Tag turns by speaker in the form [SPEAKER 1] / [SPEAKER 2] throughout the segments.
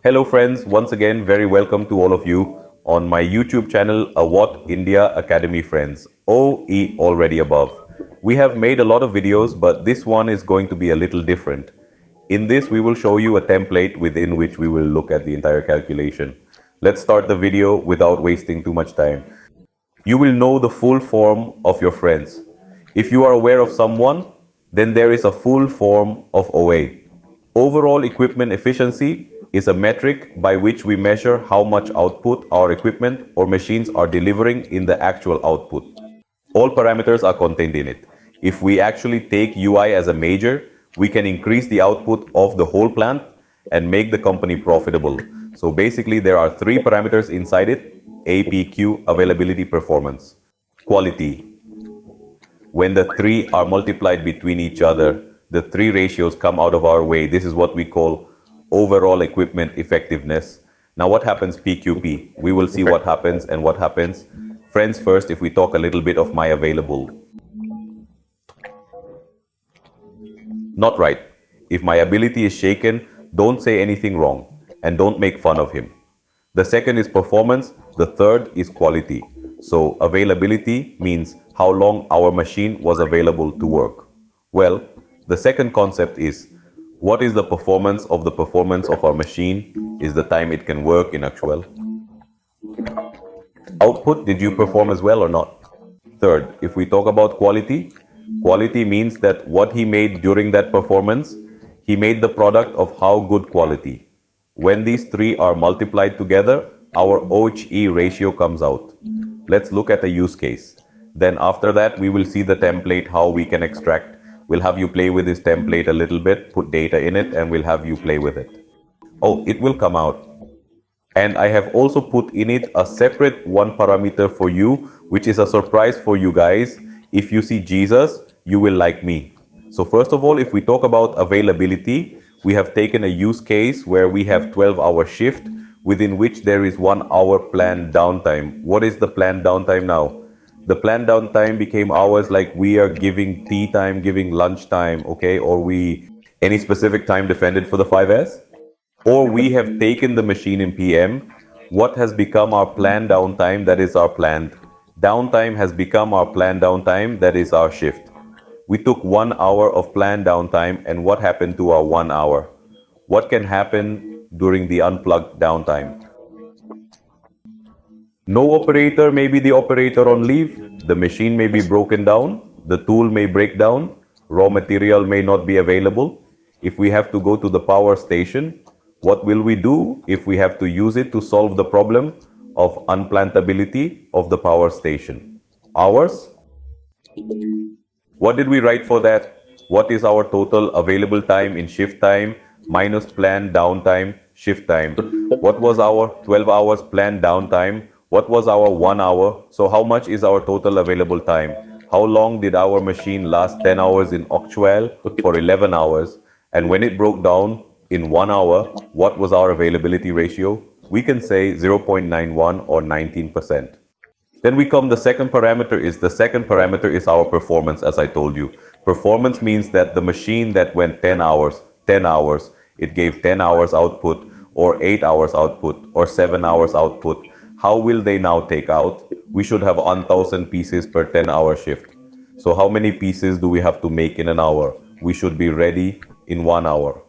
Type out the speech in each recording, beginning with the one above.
[SPEAKER 1] Hello friends, once again very welcome to all of you on my YouTube channel What India Academy friends, OE already above. We have made a lot of videos, but this one is going to be a little different. In this we will show you a template within which we will look at the entire calculation. Let's start the video without wasting too much time. You will know the full form of your friends. If you are aware of someone, then there is a full form of OA. Overall equipment efficiency is a metric by which we measure how much output our equipment or machines are delivering in the actual output. All parameters are contained in it. If we actually take UI as a major, we can increase the output of the whole plant and make the company profitable. So basically there are three parameters inside it: APQ, availability, performance, quality. When the three are multiplied between each other, the three ratios come out of our way. This is what we call overall equipment effectiveness. Now what happens PQP? We will see what happens and what happens. Friends, first, if we talk a little bit of my available. Not right. If my ability is shaken, don't say anything wrong and don't make fun of him. The second is performance. The third is quality. So availability means how long our machine was available to work. Well, the second concept is what is the performance of our machine is the time it can work in actual. Output, did you perform as well or not? Third, if we talk about quality, quality means that what he made during that performance, he made the product of how good quality. When these three are multiplied together, our OEE ratio comes out. Let's look at a use case. Then after that, we will see the template, how we can extract. We'll have you play with this template a little bit, put data in it, and we'll have you play with it. Oh, it will come out. And I have also put in it a separate one parameter for you, which is a surprise for you guys. If you see Jesus, you will like me. So first of all, if we talk about availability, we have taken a use case where we have 12-hour shift within which there is 1 hour planned downtime. What is the planned downtime now? The planned downtime became hours like we are giving tea time, giving lunch time, okay? Or any specific time defended for the 5S? Or we have taken the machine in PM. What has become our planned downtime? That is our planned downtime has become our planned downtime. That is our shift. We took 1 hour of planned downtime, and what happened to our 1 hour? What can happen during the unplugged downtime? No operator may be the operator on leave. The machine may be broken down. The tool may break down. Raw material may not be available. If we have to go to the power station, what will we do if we have to use it to solve the problem of unplantability of the power station? Hours? What did we write for that? What is our total available time in shift time minus planned downtime shift time? What was our 12 hours planned downtime? What was our 1 hour? So how much is our total available time? How long did our machine last? 10 hours in actual for 11 hours. And when it broke down in 1 hour, what was our availability ratio? We can say 0.91 or 19%. Then we come, the second parameter is our performance, as I told you. Performance means that the machine that went 10 hours, it gave 10 hours output or 8 hours output or 7 hours output. How will they now take out? We should have 1,000 pieces per 10-hour shift. So how many pieces do we have to make in an hour? We should be ready in 1 hour.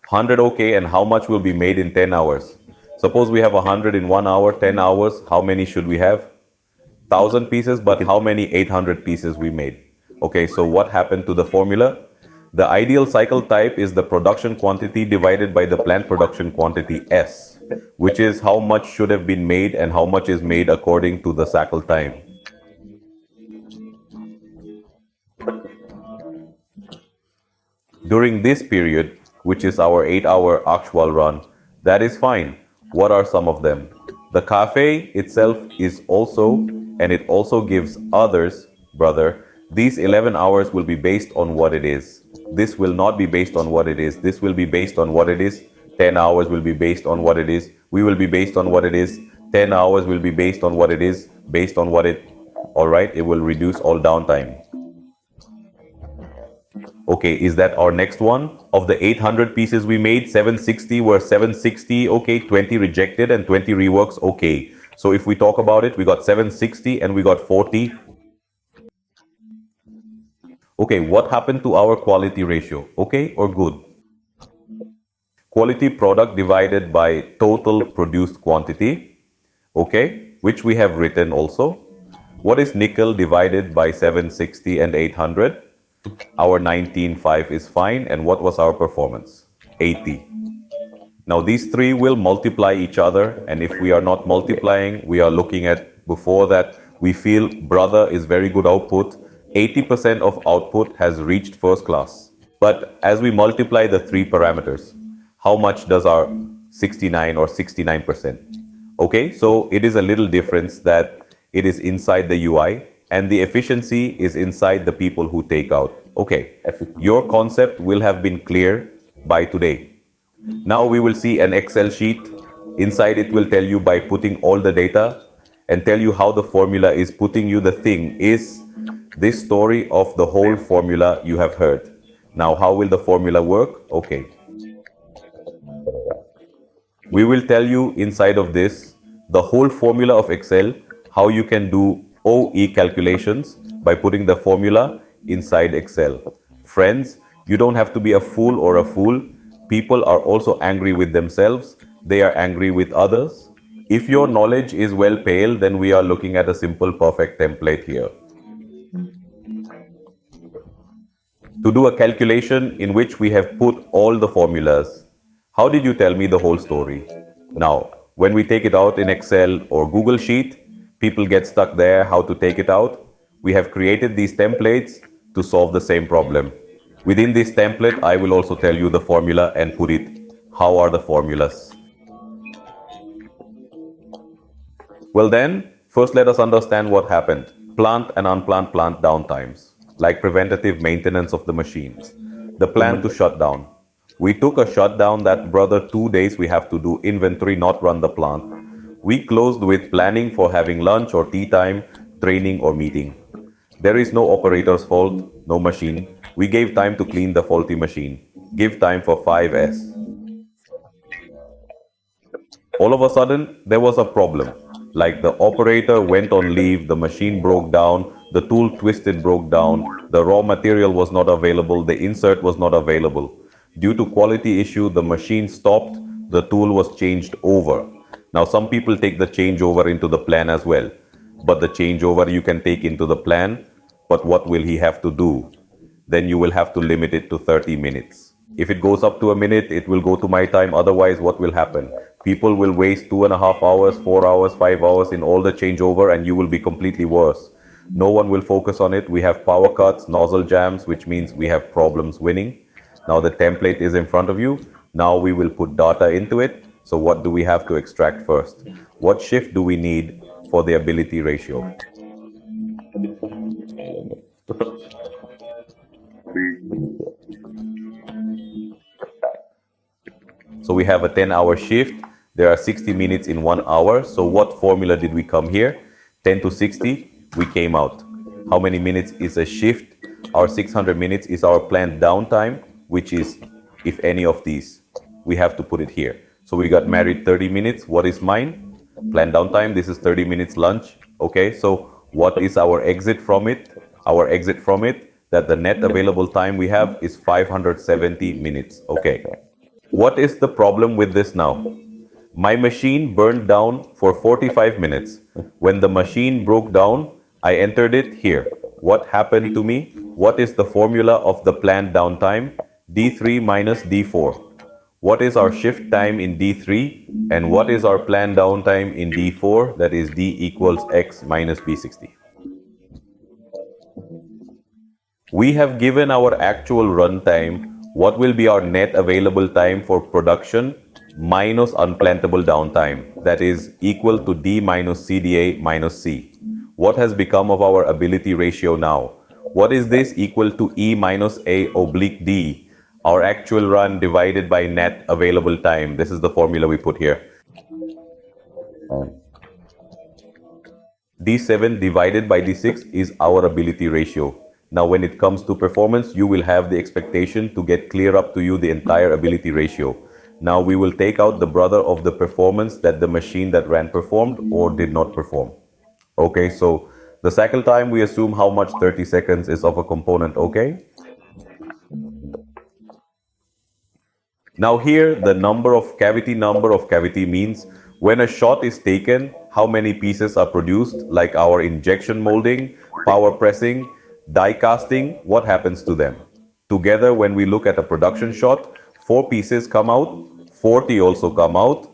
[SPEAKER 1] 100, okay, and how much will be made in 10 hours? Suppose we have 100 in 1 hour, 10 hours, how many should we have? 1,000 pieces, but how many 800 pieces we made? Okay, so what happened to the formula? The ideal cycle type is the production quantity divided by the plant production quantity S, which is how much should have been made and how much is made according to the cycle time. During this period, which is our 8-hour actual run, that is fine. What are some of them? The cafe itself is also, and it also gives others, brother, these 11 hours will be based on what it is. This will not be based on what it is. This will be based on what it is. 10 hours will be based on what it is. We will be based on what it is. 10 hours will be based on what it is, based on what it, all right, it will reduce all downtime. Okay, is that our next one? Of the 800 pieces we made, 760 were 760, okay, 20 rejected and 20 reworks, okay. So if we talk about it, we got 760 and we got 40. Okay, what happened to our quality ratio? Okay or good? Quality product divided by total produced quantity, okay, which we have written also. What is nickel divided by 760 and 800? Our 19.5 is fine. And what was our performance? 80. Now these three will multiply each other, and if we are not multiplying, we are looking at before that, we feel brother is very good output. 80% of output has reached first class. But as we multiply the three parameters, how much does our 69 or 69%? Okay, so it is a little difference that it is inside the UI and the efficiency is inside the people who take out. Okay, your concept will have been clear by today. Now we will see an Excel sheet. Inside it will tell you by putting all the data and tell you how the formula is putting you the thing is this story of the whole formula you have heard. Now how will the formula work? Okay. We will tell you inside of this the whole formula of Excel, how you can do OE calculations by putting the formula inside Excel. Friends, you don't have to be a fool or a fool. People are also angry with themselves. They are angry with others. If your knowledge is well pale, then we are looking at a simple perfect template here. To do a calculation in which we have put all the formulas. How did you tell me the whole story? Now, when we take it out in Excel or Google Sheet, people get stuck there, how to take it out. We have created these templates to solve the same problem. Within this template, I will also tell you the formula and put it. How are the formulas? Well then, first let us understand what happened. Plant and unplanned plant downtimes, like preventative maintenance of the machines. The plan to shut down. We took a shutdown that, brother, 2 days we have to do inventory, not run the plant. We closed with planning for having lunch or tea time, training or meeting. There is no operator's fault, no machine. We gave time to clean the faulty machine. Give time for 5S. All of a sudden, there was a problem. Like the operator went on leave, the machine broke down, the tool twisted broke down, the raw material was not available, the insert was not available. Due to quality issue, the machine stopped, the tool was changed over. Now some people take the changeover into the plan as well. But the changeover you can take into the plan, but what will he have to do? Then you will have to limit it to 30 minutes. If it goes up to a minute, it will go to my time. Otherwise, what will happen? People will waste 2.5 hours, 4 hours, 5 hours in all the changeover and you will be completely worse. No one will focus on it. We have power cuts, nozzle jams, which means we have problems winning. Now the template is in front of you. Now we will put data into it. So what do we have to extract first? What shift do we need for the ability ratio? So we have a 10-hour shift. There are 60 minutes in 1 hour. So what formula did we come here? 10 to 60, we came out. How many minutes is a shift? Our 600 minutes is our planned downtime, which is, if any of these, we have to put it here. So we got married 30 minutes. What is mine? Planned downtime, this is 30 minutes lunch. Okay, so what is our exit from it? Our exit from it, that the net available time we have is 570 minutes. Okay. What is the problem with this now? My machine burned down for 45 minutes. When the machine broke down, I entered it here. What happened to me? What is the formula of the planned downtime? D3 minus D4. What is our shift time in D3? And what is our planned downtime in D4? That is D equals X minus B60. We have given our actual runtime. What will be our net available time for production minus unplantable downtime? That is equal to D minus CDA minus C. What has become of our ability ratio now? What is this equal to E minus A oblique D? Our actual run divided by net available time. This is the formula we put here. D7 divided by D6 is our ability ratio. Now, when it comes to performance, you will have the expectation to get clear up to you the entire ability ratio. Now, we will take out the brother of the performance that the machine that ran performed or did not perform. Okay, so the cycle time, we assume how much 30 seconds is of a component, okay? Now here, the number of cavity means when a shot is taken, how many pieces are produced, like our injection molding, power pressing, die casting, what happens to them? Together, when we look at a production shot, 4 pieces come out, 40 also come out,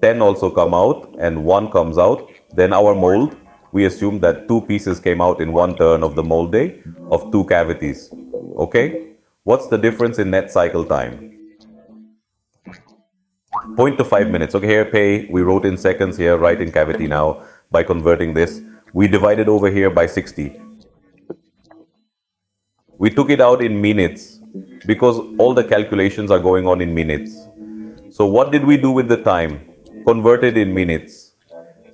[SPEAKER 1] 10 also come out, and 1 comes out. Then our mold, we assume that 2 pieces came out in 1 turn of the mold day of 2 cavities. Okay? What's the difference in net cycle time? 0.5 minutes. Okay, here pay, we wrote in seconds here, right in cavity now. By converting this, we divided over here by 60. We took it out in minutes because all the calculations are going on in minutes. So what did we do with the time? Converted in minutes.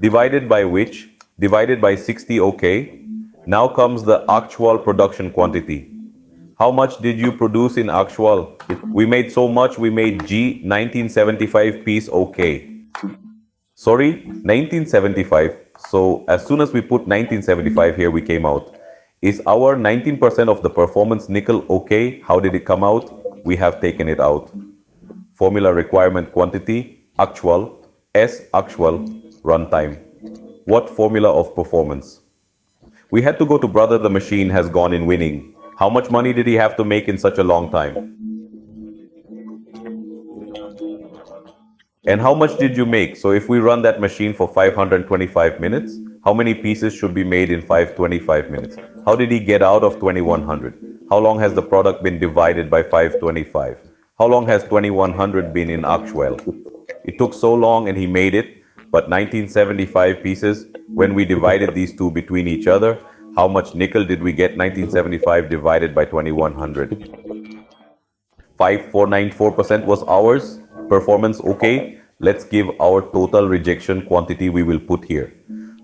[SPEAKER 1] Divided by which? Divided by 60, okay. Now comes the actual production quantity. How much did you produce in actual? We made so much, we made G 1975 piece, okay. Sorry, 1975. So as soon as we put 1975 here, we came out. Is our 19% of the performance nickel okay? How did it come out? We have taken it out. Formula requirement quantity, actual, S actual, runtime. What formula of performance? We had to go to brother the machine has gone in winning. How much money did he have to make in such a long time? And how much did you make? So if we run that machine for 525 minutes, how many pieces should be made in 525 minutes? How did he get out of 2100? How long has the product been divided by 525? How long has 2100 been in actual? It took so long and he made it, but 1975 pieces, when we divided these two between each other, how much nickel did we get? 1975 divided by 2100. 5494% was ours. Performance okay. Let's give our total rejection quantity we will put here.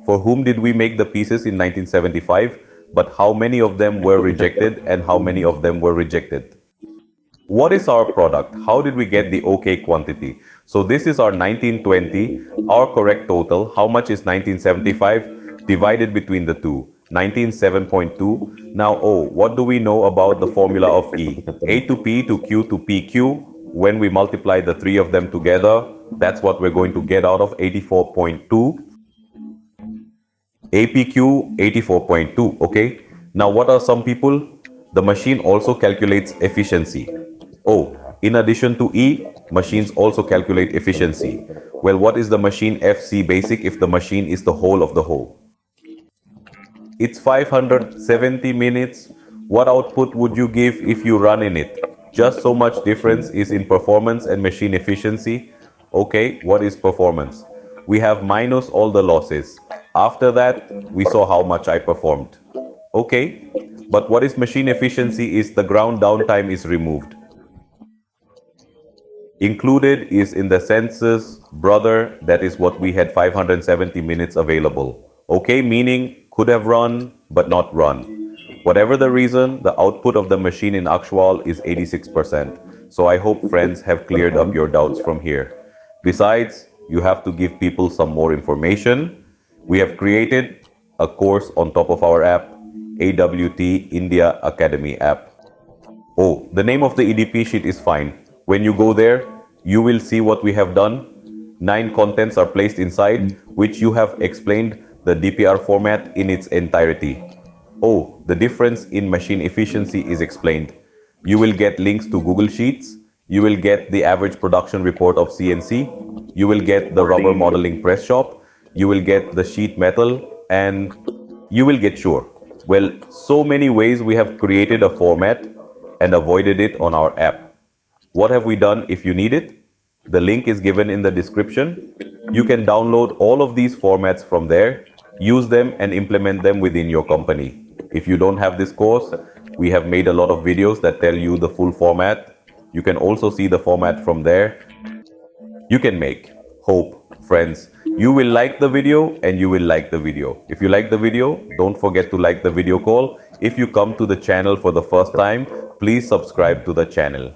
[SPEAKER 1] For whom did we make the pieces in 1975? But how many of them were rejected and how many of them were rejected? What is our product? How did we get the okay quantity? So this is our 1920, our correct total. How much is 1975 divided between the two? 197.2. Now, what do we know about the formula of E? A to P to Q to PQ. When we multiply the 3 of them together, that's what we're going to get out of 84.2. APQ 84.2. Okay. Now, what are some people? The machine also calculates efficiency. In addition to E, machines also calculate efficiency. Well, what is the machine FC basic if the machine is the whole of the whole? It's 570 minutes. What output would you give if you run in it? Just so much difference is in performance and machine efficiency. Okay, what is performance? We have minus all the losses. After that, we saw how much I performed. Okay, but what is machine efficiency is the ground downtime is removed. Included is in the census, brother, that is what we had 570 minutes available. Okay, meaning could have run, but not run. Whatever the reason, the output of the machine in actual is 86%. So I hope friends have cleared up your doubts from here. Besides, you have to give people some more information. We have created a course on top of our app, AWT India Academy app. The name of the EDP sheet is fine. When you go there, you will see what we have done. 9 contents are placed inside, which you have explained the DPR format in its entirety. The difference in machine efficiency is explained. You will get links to Google Sheets. You will get the average production report of CNC. You will get the rubber modeling press shop. You will get the sheet metal and you will get sure. Well, so many ways we have created a format and avoided it on our app. What have we done? If you need it, the link is given in the description. You can download all of these formats from there, use them and implement them within your company. If you don't have this course, we have made a lot of videos that tell you the full format. You can also see the format from there. You can make. Hope, friends, you will like the video and you will like the video. If you like the video, don't forget to like the video call. If you come to the channel for the first time, please subscribe to the channel.